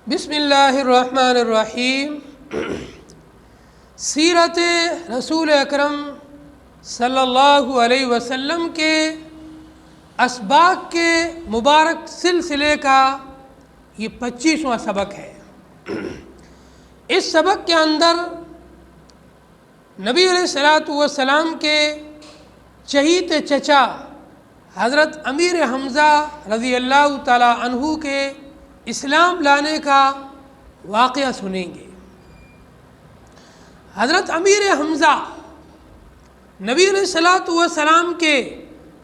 بسم اللہ الرحمن الرحیم۔ سیرت رسول اکرم صلی اللہ علیہ وسلم کے اسباق کے مبارک سلسلے کا یہ 25واں سبق ہے۔ اس سبق کے اندر نبی علیہ السلام کے چہیتے چچا حضرت امیر حمزہ رضی اللہ تعالی عنہ کے اسلام لانے کا واقعہ سنیں گے۔ حضرت امیر حمزہ نبی علیہ السلام کے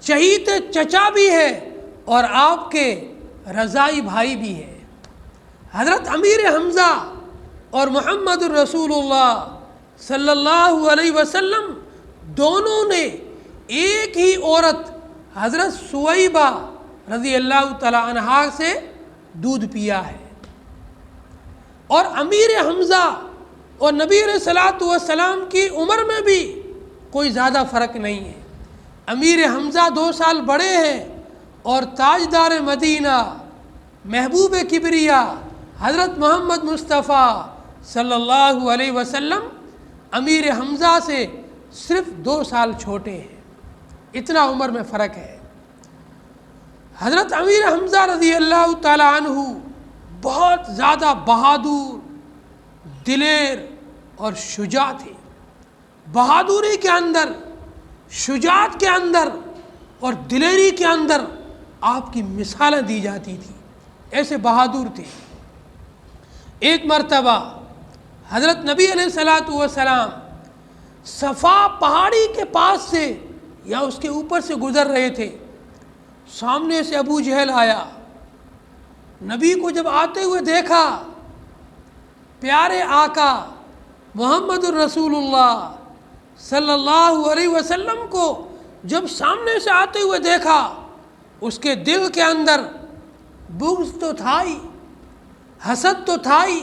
چہیتے چچا بھی ہے اور آپ کے رضائی بھائی بھی ہے۔ حضرت امیر حمزہ اور محمد الرسول اللہ صلی اللہ علیہ وسلم دونوں نے ایک ہی عورت حضرت سویبہ رضی اللہ تعالی عنہا سے دودھ پیا ہے، اور امیر حمزہ اور نبی علیہ السلام کی عمر میں بھی کوئی زیادہ فرق نہیں ہے۔ امیر حمزہ 2 سال بڑے ہیں اور تاجدار مدینہ محبوب کبریا حضرت محمد مصطفیٰ صلی اللہ علیہ وسلم امیر حمزہ سے صرف 2 سال چھوٹے ہیں، اتنا عمر میں فرق ہے۔ حضرت امیر حمزہ رضی اللہ تعالی عنہ بہت زیادہ بہادر، دلیر اور شجاع تھے۔ بہادری کے اندر، شجاعت کے اندر اور دلیری کے اندر آپ کی مثالیں دی جاتی تھیں، ایسے بہادر تھے۔ ایک مرتبہ حضرت نبی علیہ السلام صفا پہاڑی کے پاس سے یا اس کے اوپر سے گزر رہے تھے، سامنے سے ابو جہل آیا۔ نبی کو جب آتے ہوئے دیکھا، پیارے آقا محمد الرسول اللہ صلی اللہ علیہ وسلم کو جب سامنے سے آتے ہوئے دیکھا، اس کے دل کے اندر بغض تو تھا ہی، حسد تو تھا ہی،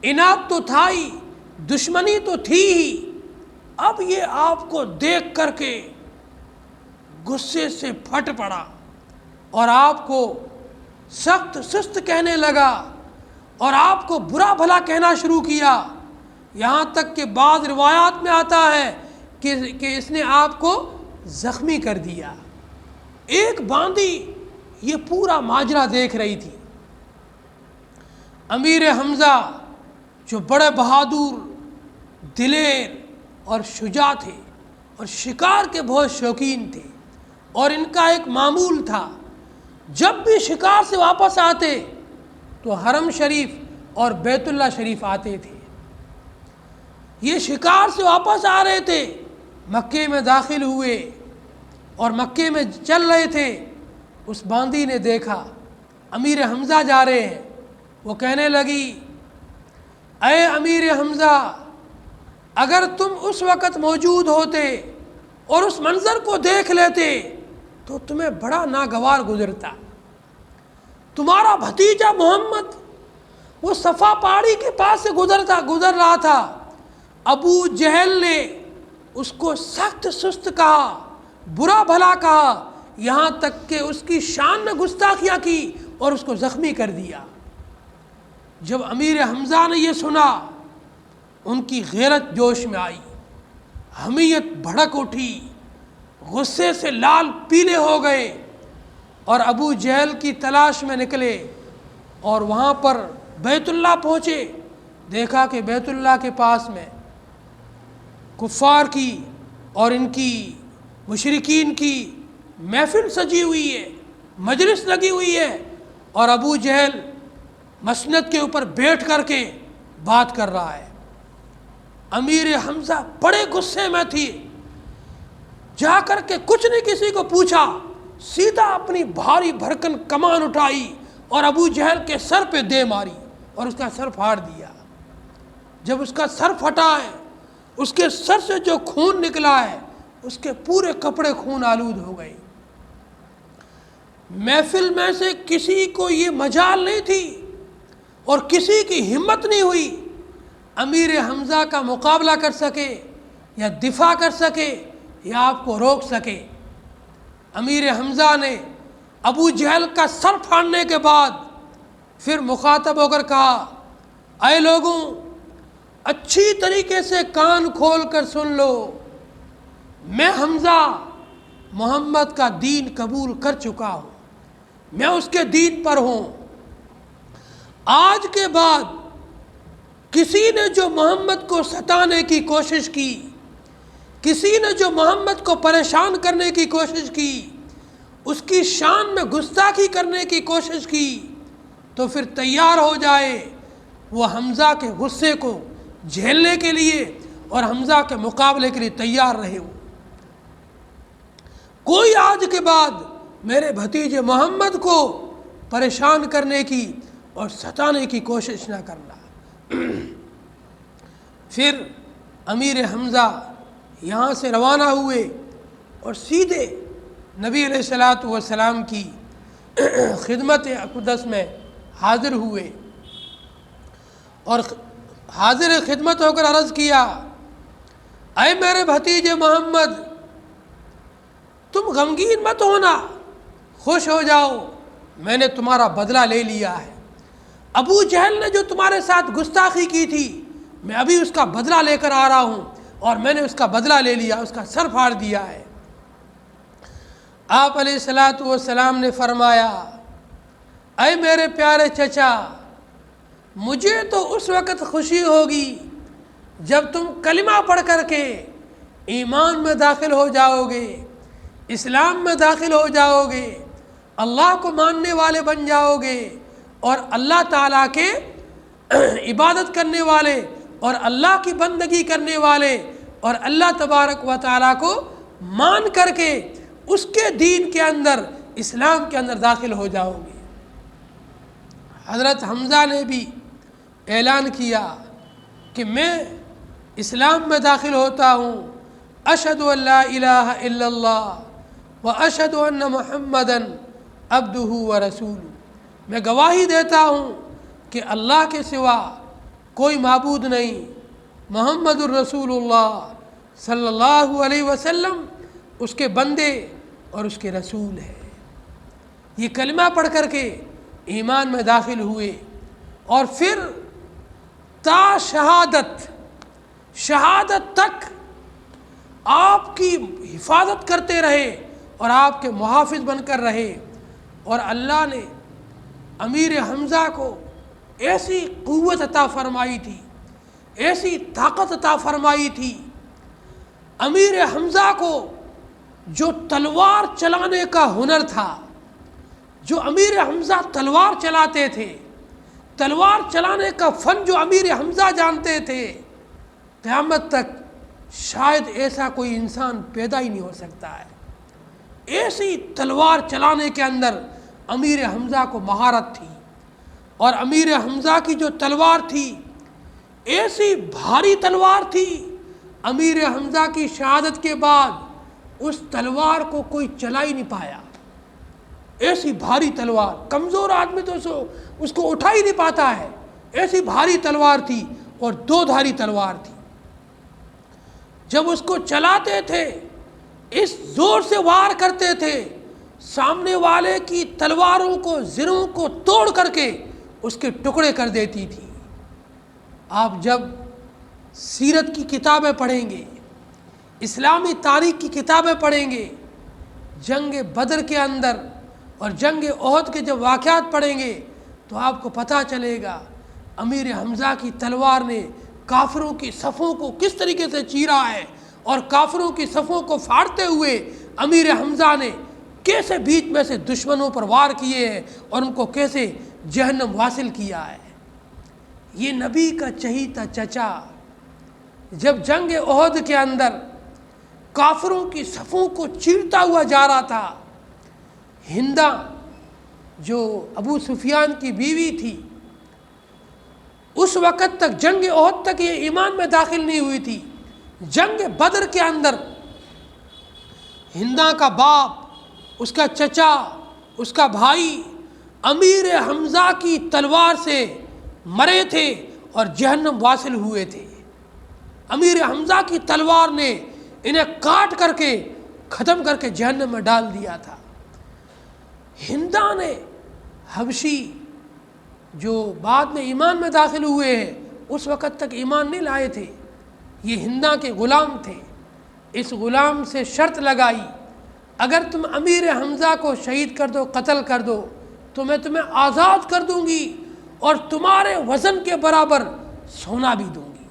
عناد تو تھا ہی، دشمنی تو تھی ہی۔ اب یہ آپ کو دیکھ کر کے غصے سے پھٹ پڑا اور آپ کو سخت سست کہنے لگا اور آپ کو برا بھلا کہنا شروع کیا، یہاں تک کہ بعض روایات میں آتا ہے کہ اس نے آپ کو زخمی کر دیا۔ ایک باندی یہ پورا ماجرا دیکھ رہی تھی۔ امیر حمزہ جو بڑے بہادر، دلیر اور شجاع تھے اور شکار کے بہت شوقین تھے، اور ان کا ایک معمول تھا، جب بھی شکار سے واپس آتے تو حرم شریف اور بیت اللہ شریف آتے تھے۔ یہ شکار سے واپس آ رہے تھے، مکے میں داخل ہوئے اور مکے میں چل رہے تھے۔ اس باندی نے دیکھا امیر حمزہ جا رہے ہیں، وہ کہنے لگی، اے امیر حمزہ، اگر تم اس وقت موجود ہوتے اور اس منظر کو دیکھ لیتے تو تمہیں بڑا ناگوار گزرتا۔ تمہارا بھتیجا محمد وہ صفا پہاڑی کے پاس سے گزر رہا تھا، ابو جہل نے اس کو سخت سست کہا، برا بھلا کہا، یہاں تک کہ اس کی شان میں گستاخیاں کی اور اس کو زخمی کر دیا۔ جب امیر حمزہ نے یہ سنا، ان کی غیرت جوش میں آئی، حمیت بھڑک اٹھی، غصے سے لال پیلے ہو گئے اور ابو جہل کی تلاش میں نکلے اور وہاں پر بیت اللہ پہنچے۔ دیکھا کہ بیت اللہ کے پاس میں کفار کی اور ان کی مشرکین کی محفل سجی ہوئی ہے، مجلس لگی ہوئی ہے، اور ابو جہل مسند کے اوپر بیٹھ کر کے بات کر رہا ہے۔ امیر حمزہ بڑے غصے میں تھی، جا کر کے کچھ نہیں کسی کو پوچھا، سیدھا اپنی بھاری بھرکن کمان اٹھائی اور ابو جہل کے سر پہ دے ماری اور اس کا سر پھاڑ دیا۔ جب اس کا سر پھٹا ہے، اس کے سر سے جو خون نکلا ہے، اس کے پورے کپڑے خون آلود ہو گئے۔ محفل میں سے کسی کو یہ مجال نہیں تھی اور کسی کی ہمت نہیں ہوئی امیر حمزہ کا مقابلہ کر سکے یا دفاع کر سکے یا آپ کو روک سکے۔ امیر حمزہ نے ابو جہل کا سر پھاڑنے کے بعد پھر مخاطب ہو کر کہا اے لوگوں اچھی طریقے سے کان کھول کر سن لو، میں حمزہ محمد کا دین قبول کر چکا ہوں، میں اس کے دین پر ہوں۔ آج کے بعد کسی نے جو محمد کو ستانے کی کوشش کی، کسی نے جو محمد کو پریشان کرنے کی کوشش کی، اس کی شان میں گستاخی کرنے کی کوشش کی، تو پھر تیار ہو جائے وہ حمزہ کے غصے کو جھیلنے کے لیے اور حمزہ کے مقابلے کے لیے تیار رہے ہو۔ کوئی آج کے بعد میرے بھتیجے محمد کو پریشان کرنے کی اور ستانے کی کوشش نہ کرنا۔ پھر امیر حمزہ یہاں سے روانہ ہوئے اور سیدھے نبی علیہ الصلوۃ والسلام کی خدمت اقدس میں حاضر ہوئے اور حاضر خدمت ہو کر عرض کیا اے میرے بھتیجے محمد، تم غمگین مت ہونا، خوش ہو جاؤ، میں نے تمہارا بدلہ لے لیا ہے۔ ابو جہل نے جو تمہارے ساتھ گستاخی کی تھی، میں ابھی اس کا بدلہ لے کر آ رہا ہوں، اور میں نے اس کا بدلہ لے لیا، اس کا سر پھاڑ دیا ہے۔ آپ علیہ الصلوۃ والسلام نے فرمایا اے میرے پیارے چچا، مجھے تو اس وقت خوشی ہوگی جب تم کلمہ پڑھ کر کے ایمان میں داخل ہو جاؤ گے، اسلام میں داخل ہو جاؤ گے، اللہ کو ماننے والے بن جاؤ گے، اور اللہ تعالیٰ کے عبادت کرنے والے اور اللہ کی بندگی کرنے والے اور اللہ تبارک و تعالیٰ کو مان کر کے اس کے دین کے اندر، اسلام کے اندر داخل ہو جاؤ گے۔ حضرت حمزہ نے بھی اعلان کیا کہ میں اسلام میں داخل ہوتا ہوں، اشہد ان لا الہ الا اللہ و اشہد ان محمدً عبدہ و رسولہ، میں گواہی دیتا ہوں کہ اللہ کے سوا کوئی معبود نہیں، محمد الرسول اللہ صلی اللہ علیہ وسلم اس کے بندے اور اس کے رسول ہے۔ یہ کلمہ پڑھ کر کے ایمان میں داخل ہوئے، اور پھر تا شہادت تک آپ کی حفاظت کرتے رہے اور آپ کے محافظ بن کر رہے، اور اللہ نے امیر حمزہ کو ایسی قوت عطا فرمائی تھی، ایسی طاقت عطا فرمائی تھی۔ امیر حمزہ کو جو تلوار چلانے کا ہنر تھا، جو امیر حمزہ تلوار چلاتے تھے، تلوار چلانے کا فن جو امیر حمزہ جانتے تھے، قیامت تک شاید ایسا کوئی انسان پیدا ہی نہیں ہو سکتا ہے۔ ایسی تلوار چلانے کے اندر امیر حمزہ کو مہارت تھی، اور امیر حمزہ کی جو تلوار تھی ایسی بھاری تلوار تھی، امیر حمزہ کی شہادت کے بعد اس تلوار کو کوئی چلا ہی نہیں پایا۔ ایسی بھاری تلوار، کمزور آدمی تو اس کو اٹھا ہی نہیں پاتا ہے، ایسی بھاری تلوار تھی، اور دو دھاری تلوار تھی۔ جب اس کو چلاتے تھے اس زور سے وار کرتے تھے، سامنے والے کی تلواروں کو، زروں کو توڑ کر کے اس کے ٹکڑے کر دیتی تھی۔ آپ جب سیرت کی کتابیں پڑھیں گے، اسلامی تاریخ کی کتابیں پڑھیں گے، جنگ بدر کے اندر اور جنگ احد کے جب واقعات پڑھیں گے تو آپ کو پتہ چلے گا امیر حمزہ کی تلوار نے کافروں کی صفوں کو کس طریقے سے چیرا ہے، اور کافروں کی صفوں کو پھاڑتے ہوئے امیر حمزہ نے کیسے بیچ میں سے دشمنوں پر وار کیے ہیں اور ان کو کیسے جہنم واصل کیا ہے۔ یہ نبی کا چہیتا چچا جب جنگ احد کے اندر کافروں کی صفوں کو چیرتا ہوا جا رہا تھا، ہندہ جو ابو سفیان کی بیوی تھی، اس وقت تک جنگ احد تک یہ ایمان میں داخل نہیں ہوئی تھی۔ جنگ بدر کے اندر ہندہ کا باپ، اس کا چچا، اس کا بھائی امیر حمزہ کی تلوار سے مرے تھے اور جہنم واصل ہوئے تھے۔ امیر حمزہ کی تلوار نے انہیں کاٹ کر کے ختم کر کے جہنم میں ڈال دیا تھا۔ ہندہ نے حبشی جو بعد میں ایمان میں داخل ہوئے ہیں اس وقت تک ایمان نہیں لائے تھے، یہ ہندا کے غلام تھے۔ اس غلام سے شرط لگائی، اگر تم امیر حمزہ کو شہید کر دو، قتل کر دو، تو میں تمہیں آزاد کر دوں گی اور تمہارے وزن کے برابر سونا بھی دوں گی۔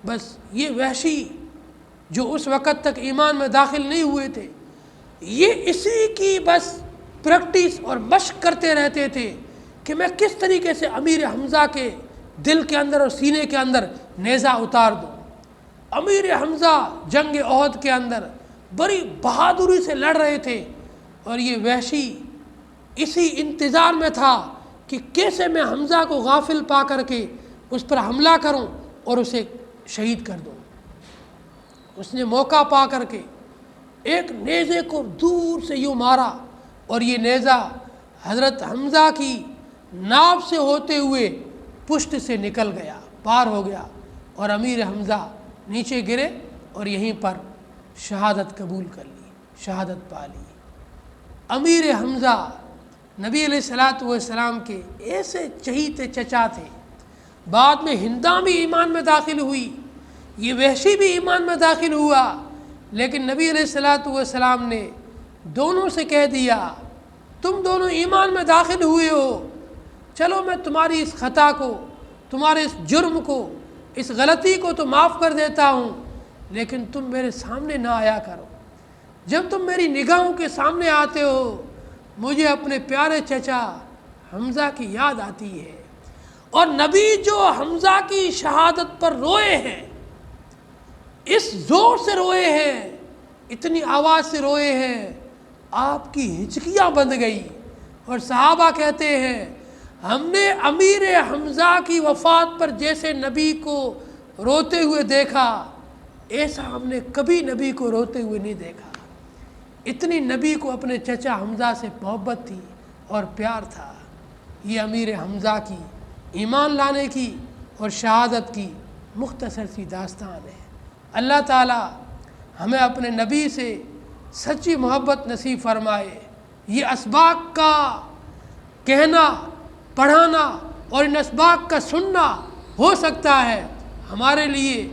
بس یہ وحشی جو اس وقت تک ایمان میں داخل نہیں ہوئے تھے، یہ اسی کی بس پریکٹس اور مشق کرتے رہتے تھے کہ میں کس طریقے سے امیر حمزہ کے دل کے اندر اور سینے کے اندر نیزہ اتار دوں۔ امیر حمزہ جنگ احد کے اندر بڑی بہادری سے لڑ رہے تھے، اور یہ وحشی اسی انتظار میں تھا کہ کیسے میں حمزہ کو غافل پا کر کے اس پر حملہ کروں اور اسے شہید کر دوں۔ اس نے موقع پا کر کے ایک نیزے کو دور سے یوں مارا، اور یہ نیزہ حضرت حمزہ کی ناف سے ہوتے ہوئے پشت سے نکل گیا، پار ہو گیا، اور امیر حمزہ نیچے گرے اور یہیں پر شہادت قبول کر لی، شہادت پا لی۔ امیر حمزہ نبی علیہ الصلوۃ والسلام کے ایسے چہیتے چچا تھے۔ بعد میں ہندا بھی ایمان میں داخل ہوئی، یہ وحشی بھی ایمان میں داخل ہوا، لیکن نبی علیہ الصلوۃ والسلام نے دونوں سے کہہ دیا تم دونوں ایمان میں داخل ہوئے ہو، چلو میں تمہاری اس خطا کو، تمہارے اس جرم کو، اس غلطی کو تو معاف کر دیتا ہوں، لیکن تم میرے سامنے نہ آیا کرو۔ جب تم میری نگاہوں کے سامنے آتے ہو مجھے اپنے پیارے چچا حمزہ کی یاد آتی ہے۔ اور نبی جو حمزہ کی شہادت پر روئے ہیں، اس زور سے روئے ہیں، اتنی آواز سے روئے ہیں، آپ کی ہچکیاں بند گئی، اور صحابہ کہتے ہیں ہم نے امیر حمزہ کی وفات پر جیسے نبی کو روتے ہوئے دیکھا، ایسا ہم نے کبھی نبی کو روتے ہوئے نہیں دیکھا۔ اتنی نبی کو اپنے چچا حمزہ سے محبت تھی اور پیار تھا۔ یہ امیر حمزہ کی ایمان لانے کی اور شہادت کی مختصر سی داستان ہے۔ اللہ تعالی ہمیں اپنے نبی سے سچی محبت نصیب فرمائے۔ یہ اسباق کا کہنا، پڑھانا اور ان اسباق کا سننا ہو سکتا ہے ہمارے لیے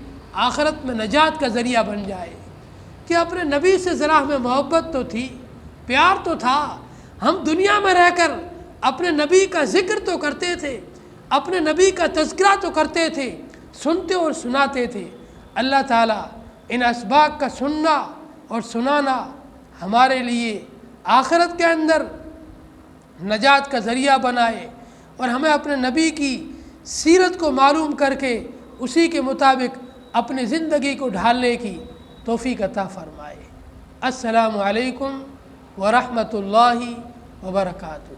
آخرت میں نجات کا ذریعہ بن جائے، کہ اپنے نبی سے ذرا ہمیں محبت تو تھی، پیار تو تھا، ہم دنیا میں رہ کر اپنے نبی کا ذکر تو کرتے تھے، اپنے نبی کا تذکرہ تو کرتے تھے، سنتے اور سناتے تھے۔ اللہ تعالیٰ ان اسباق کا سننا اور سنانا ہمارے لیے آخرت کے اندر نجات کا ذریعہ بنائے، اور ہمیں اپنے نبی کی سیرت کو معلوم کر کے اسی کے مطابق اپنی زندگی کو ڈھالنے کی توفیق عطا فرمائے۔ السلام علیکم ورحمۃ اللہ وبرکاتہ۔